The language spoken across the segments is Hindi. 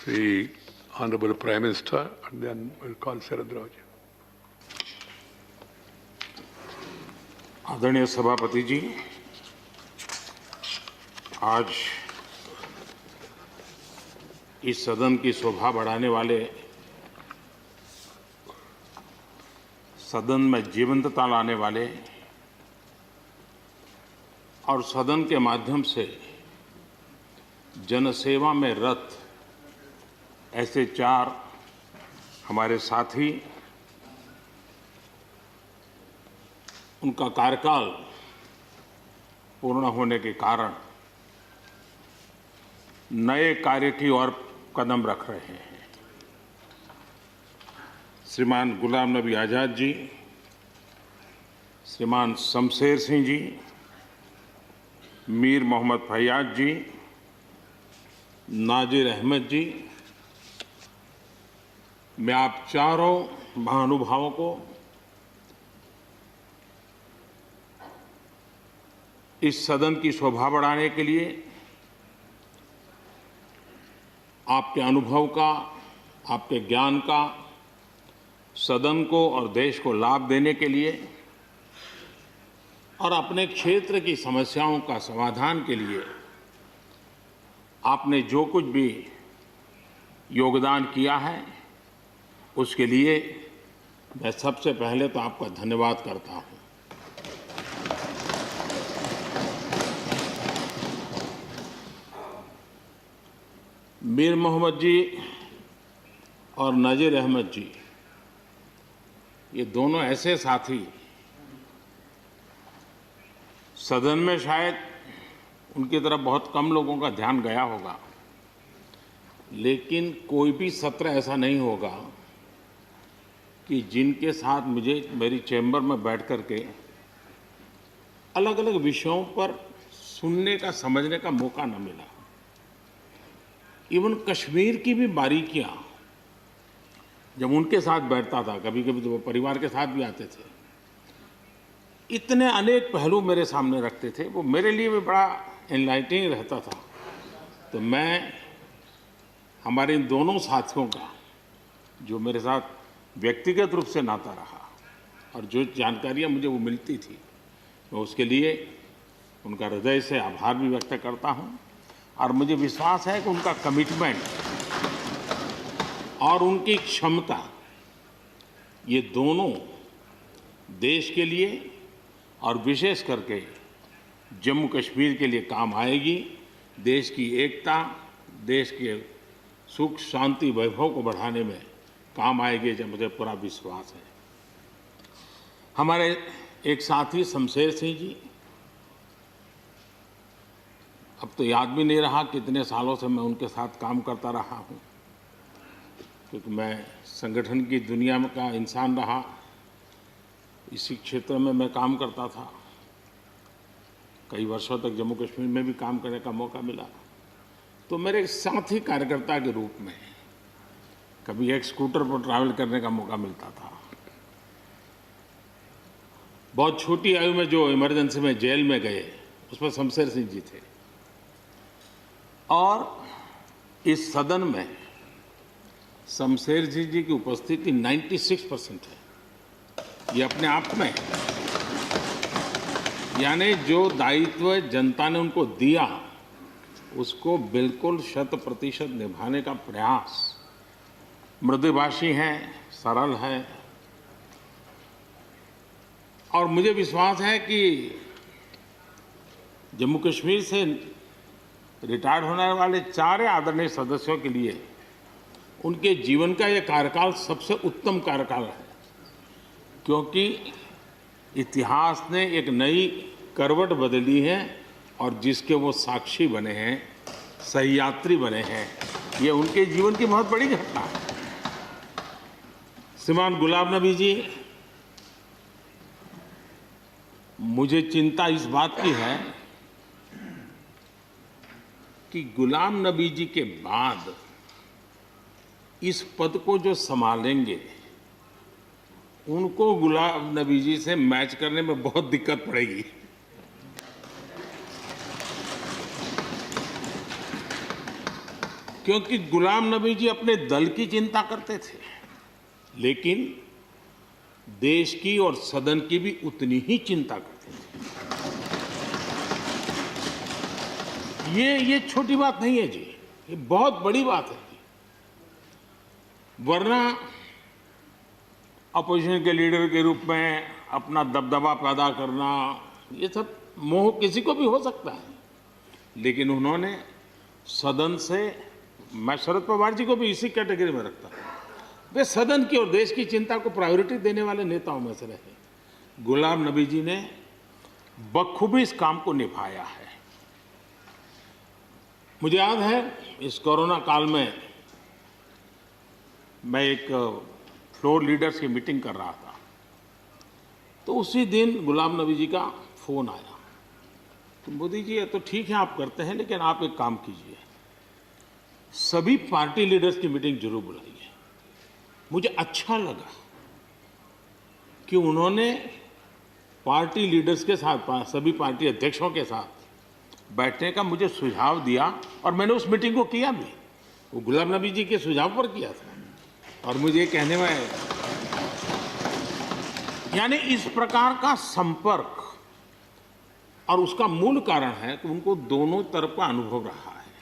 the Honorable Prime Minister, and then we'll call Sharad Rao ji. आदरणीय सभापति जी, आज इस सदन की शोभा बढ़ाने वाले, सदन में जीवंतता लाने वाले और सदन के माध्यम से जनसेवा में रत ऐसे चार हमारे साथी, उनका कार्यकाल पूर्ण होने के कारण नए कार्य की ओर कदम रख रहे हैं। श्रीमान गुलाम नबी आज़ाद जी, श्रीमान शमशेर सिंह जी, मीर मोहम्मद फैयाज जी, नाजिर अहमद जी, मैं आप चारों महानुभावों को इस सदन की शोभा बढ़ाने के लिए, आपके अनुभव का, आपके ज्ञान का सदन को और देश को लाभ देने के लिए और अपने क्षेत्र की समस्याओं का समाधान के लिए आपने जो कुछ भी योगदान किया है, उसके लिए मैं सबसे पहले तो आपका धन्यवाद करता हूं। मीर मोहम्मद जी और नाजिर अहमद जी, ये दोनों ऐसे साथी, सदन में शायद उनकी तरफ बहुत कम लोगों का ध्यान गया होगा, लेकिन कोई भी सत्र ऐसा नहीं होगा कि जिनके साथ मुझे मेरी चैम्बर में बैठ कर के अलग अलग विषयों पर सुनने का, समझने का मौका न मिला। इवन कश्मीर की भी बारीकियां जब उनके साथ बैठता था, कभी कभी तो वो परिवार के साथ भी आते थे, इतने अनेक पहलू मेरे सामने रखते थे, वो मेरे लिए भी बड़ा एनलाइटनिंग रहता था। तो मैं हमारे इन दोनों साथियों का, जो मेरे साथ व्यक्तिगत रूप से नाता रहा और जो जानकारियां मुझे वो मिलती थी, मैं उसके लिए उनका हृदय से आभार भी व्यक्त करता हूं। और मुझे विश्वास है कि उनका कमिटमेंट और उनकी क्षमता, ये दोनों देश के लिए और विशेष करके जम्मू कश्मीर के लिए काम आएगी। देश की एकता, देश के सुख शांति वैभव को बढ़ाने में काम आएगी, जब मुझे पूरा विश्वास है। हमारे एक साथी शमशेर सिंह जी, अब तो याद भी नहीं रहा कितने सालों से मैं उनके साथ काम करता रहा हूं, क्योंकि मैं संगठन की दुनिया में का इंसान रहा, इसी क्षेत्र में मैं काम करता था। कई वर्षों तक जम्मू कश्मीर में भी काम करने का मौका मिला। तो मेरे साथी कार्यकर्ता के रूप में कभी एक स्कूटर पर ट्रैवल करने का मौका मिलता था। बहुत छोटी आयु में जो इमरजेंसी में जेल में गए, उसमें शमशेर सिंह जी थे। और इस सदन में शमशेर सिंह जी की उपस्थिति 96% है। ये अपने आप में, यानी जो दायित्व जनता ने उनको दिया, उसको बिल्कुल 100% निभाने का प्रयास। मृदुभाषी हैं, सरल है, और मुझे विश्वास है कि जम्मू कश्मीर से रिटायर्ड होने वाले चारे आदरणीय सदस्यों के लिए उनके जीवन का यह कार्यकाल सबसे उत्तम कार्यकाल है, क्योंकि इतिहास ने एक नई करवट बदली है और जिसके वो साक्षी बने हैं, सहयात्री बने हैं। ये उनके जीवन की बहुत बड़ी घटना है। श्रीमान गुलाम नबी जी, मुझे चिंता इस बात की है कि गुलाम नबी जी के बाद इस पद को जो संभालेंगे, उनको गुलाम नबी जी से मैच करने में बहुत दिक्कत पड़ेगी। क्योंकि गुलाम नबी जी अपने दल की चिंता करते थे, लेकिन देश की और सदन की भी उतनी ही चिंता करते थे। ये छोटी बात नहीं है जी, ये बहुत बड़ी बात है जी। वरना अपोजिशन के लीडर के रूप में अपना दबदबा पैदा करना, ये सब मोह किसी को भी हो सकता है, लेकिन उन्होंने सदन से, मैं शरद पवार जी को भी इसी कैटेगरी में रखता हूं, वे सदन की और देश की चिंता को प्रायोरिटी देने वाले नेताओं में से रहे। गुलाम नबी जी ने बखूबी इस काम को निभाया है। मुझे याद है इस कोरोना काल में मैं एक फ्लोर लीडर्स की मीटिंग कर रहा था, तो उसी दिन गुलाम नबी जी का फोन आया। तो मोदी जी, ये तो ठीक है आप करते हैं, लेकिन आप एक काम कीजिए, सभी पार्टी लीडर्स की मीटिंग जरूर बुलाइए। मुझे अच्छा लगा कि उन्होंने पार्टी लीडर्स के साथ, सभी पार्टी अध्यक्षों के साथ बैठने का मुझे सुझाव दिया, और मैंने उस मीटिंग को किया भी। वो गुलाम नबी जी के सुझाव पर किया था, और मुझे कहने में, यानी इस प्रकार का संपर्क, और उसका मूल कारण है कि उनको दोनों तरफ का अनुभव रहा है,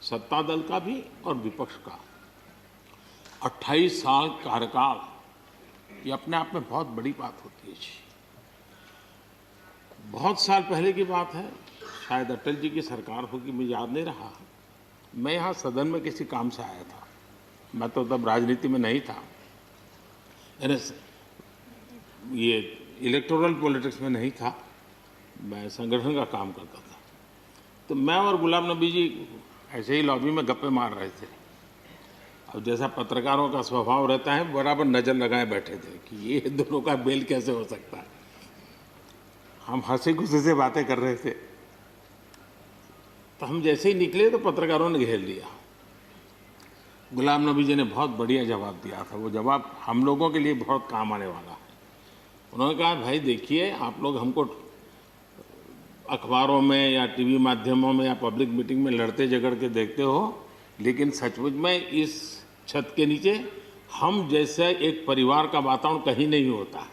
सत्ता दल का भी और विपक्ष का। 28 साल कार्यकाल, ये अपने आप में बहुत बड़ी बात होती है जी। बहुत साल पहले की बात है, शायद अटल जी की सरकार होगी, मुझे याद नहीं रहा। मैं यहाँ सदन में किसी काम से आया था, मैं तो तब राजनीति में नहीं था, ये इलेक्टोरल पॉलिटिक्स में नहीं था, मैं संगठन का काम करता था। तो मैं और गुलाम नबी जी ऐसे ही लॉबी में गप्पे मार रहे थे। अब जैसा पत्रकारों का स्वभाव रहता है, बराबर नज़र लगाए बैठे थे कि ये दोनों का मेल कैसे हो सकता है। हम हंसी खुशी से बातें कर रहे थे, तो हम जैसे ही निकले तो पत्रकारों ने घेर लिया। गुलाम नबी जी ने बहुत बढ़िया जवाब दिया था। वो जवाब हम लोगों के लिए बहुत काम आने वाला है। उन्होंने कहा, भाई देखिए, आप लोग हमको अखबारों में या टीवी माध्यमों में या पब्लिक मीटिंग में लड़ते झगड़ के देखते हो, लेकिन सचमुच में इस छत के नीचे हम जैसे एक परिवार का वातावरण कहीं नहीं होता है।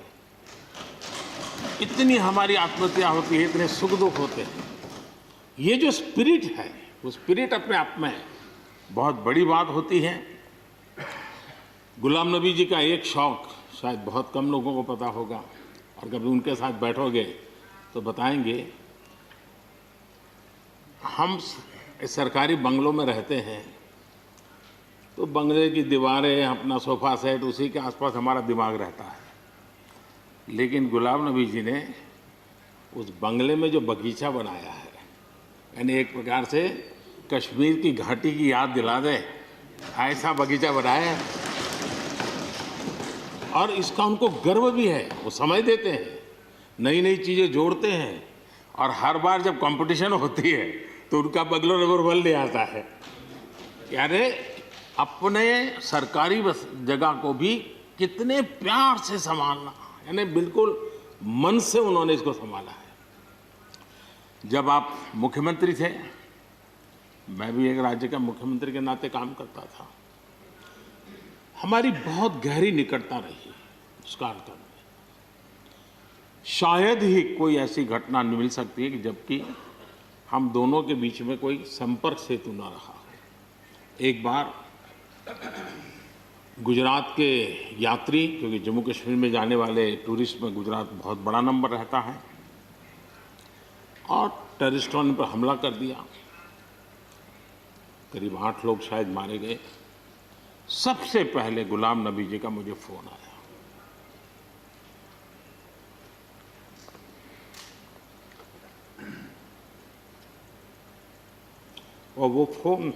इतनी हमारी आत्महत्या होती है, इतने सुख दुख होते हैं। ये जो स्पिरिट है, वो स्पिरिट अपने आप में बहुत बड़ी बात होती है। गुलाम नबी जी का एक शौक शायद बहुत कम लोगों को पता होगा, और कभी उनके साथ बैठोगे तो बताएंगे। हम सरकारी बंगलों में रहते हैं, तो बंगले की दीवारें, अपना सोफा सेट, उसी के आसपास हमारा दिमाग रहता है। लेकिन गुलाम नबी जी ने उस बंगले में जो बगीचा बनाया है, यानी एक प्रकार से कश्मीर की घाटी की याद दिला दे, ऐसा बगीचा बनाया है। और इसका उनको गर्व भी है, वो समय देते हैं, नई नई चीज़ें जोड़ते हैं, और हर बार जब कंपटीशन होती है तो उनका बंगलो नंबर 1 ले आता है। यानी अपने सरकारी जगह को भी कितने प्यार से संभालना, यानी बिल्कुल मन से उन्होंने इसको संभाला है। जब आप मुख्यमंत्री थे, मैं भी एक राज्य का मुख्यमंत्री के नाते काम करता था, हमारी बहुत गहरी निकटता रही उस कार्यकाल में। शायद ही कोई ऐसी घटना मिल सकती है कि जबकि हम दोनों के बीच में कोई संपर्क सेतु न रहा हो। एक बार गुजरात के यात्री, क्योंकि जम्मू कश्मीर में जाने वाले टूरिस्ट में गुजरात बहुत बड़ा नंबर रहता है, और टेररिस्टों ने पर हमला कर दिया। करीब 8 लोग शायद मारे गए। सबसे पहले गुलाम नबी जी का मुझे फोन आया। और वो फोन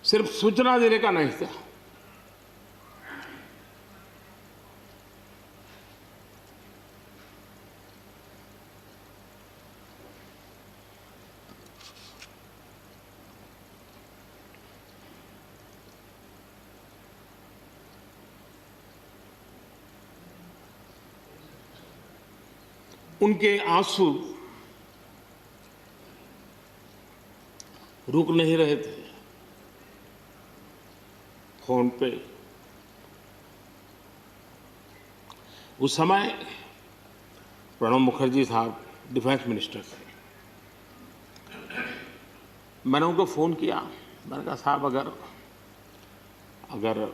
सिर्फ सूचना देने का नहीं था, उनके आंसू रुक नहीं रहे थे। फोन पे उस समय प्रणब मुखर्जी साहब डिफेंस मिनिस्टर थे। मैंने उनको फ़ोन किया, मैंने कहा साहब अगर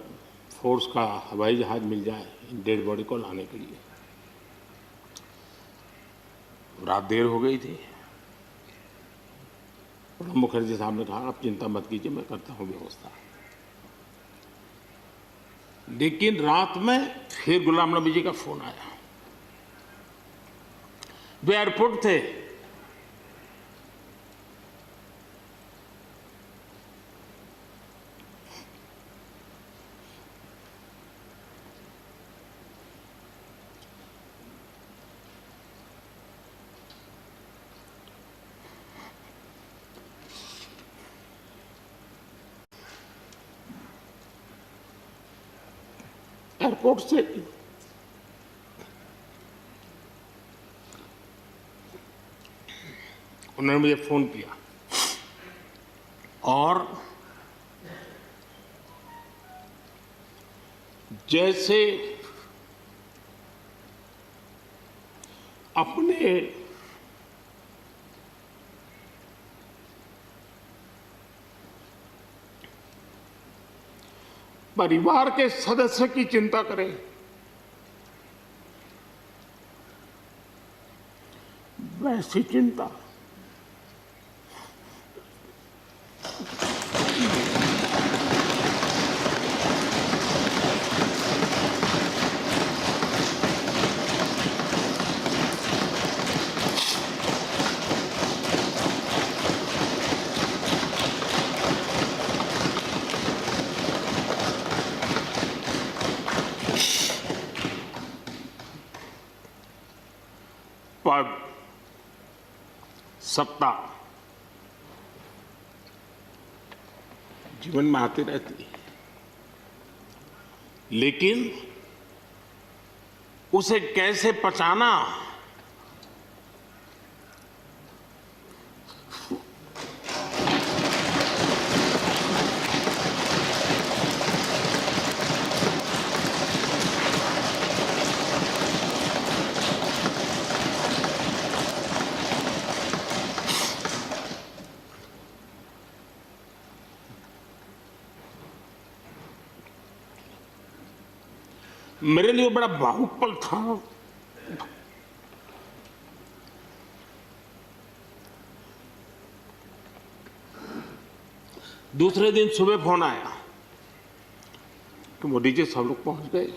फोर्स का हवाई जहाज़ मिल जाए इन डेड बॉडी को लाने के लिए। रात देर हो गई थी। प्रणब मुखर्जी साहब ने कहा आप चिंता मत कीजिए, मैं करता हूँ व्यवस्था। लेकिन रात में फिर गुलाम नबी जी का फोन आया। वे एयरपोर्ट थे। एयरपोर्ट से उन्होंने मुझे फोन किया और जैसे अपने परिवार के सदस्य की चिंता करें, वैसी चिंता पद, सत्ता जीवन में आती रहती है, लेकिन उसे कैसे पचाना, मेरे लिए बड़ा भावुक पल था। दूसरे दिन सुबह फोन आया कि मोदी जी सब लोग पहुंच गए।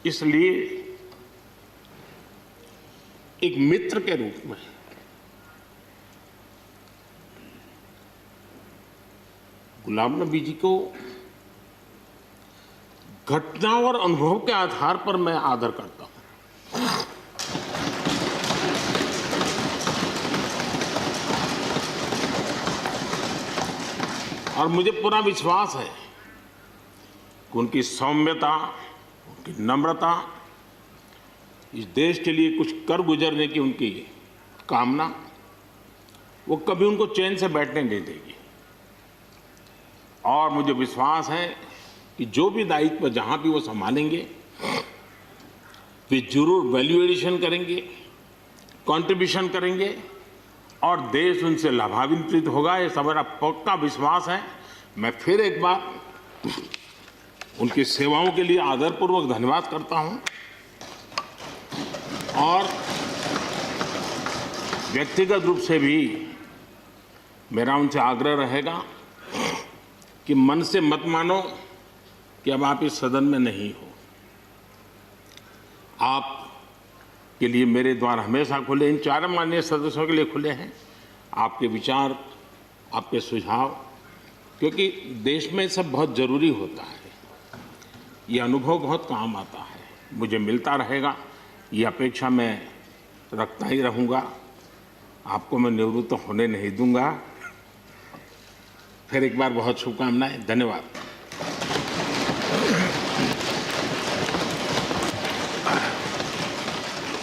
इसलिए एक मित्र के रूप में गुलाम नबी जी को घटना और अनुभव के आधार पर मैं आदर करता हूं। और मुझे पूरा विश्वास है कि उनकी सौम्यता, उनकी नम्रता, इस देश के लिए कुछ कर गुजरने की उनकी कामना, वो कभी उनको चैन से बैठने नहीं देगी। और मुझे विश्वास है कि जो भी दायित्व जहां भी वो संभालेंगे, वे जरूर वैल्यू एडिशन करेंगे, कंट्रीब्यूशन करेंगे और देश उनसे लाभान्वित होगा। ये सब मेरा पक्का विश्वास है। मैं फिर एक बार उनकी सेवाओं के लिए आदरपूर्वक धन्यवाद करता हूं और व्यक्तिगत रूप से भी मेरा उनसे आग्रह रहेगा कि मन से मत मानो कि अब आप इस सदन में नहीं हो। आप के लिए मेरे द्वार हमेशा खुले, इन चारों माननीय सदस्यों के लिए खुले हैं। आपके विचार, आपके सुझाव, क्योंकि देश में सब बहुत ज़रूरी होता है। ये अनुभव बहुत काम आता है, मुझे मिलता रहेगा, ये अपेक्षा मैं रखता ही रहूँगा। आपको मैं निवृत्त होने नहीं दूंगा। फिर एक बार बहुत शुभकामनाएं, धन्यवाद।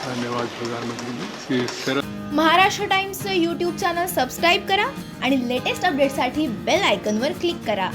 धन्यवाद प्रधानमंत्री जी। सरळ महाराष्ट्र टाइम्सचं यूट्यूब चॅनल सबस्क्राईब करा आणि लेटेस्ट अपडेटसाठी बेल आयकॉनवर क्लिक करा.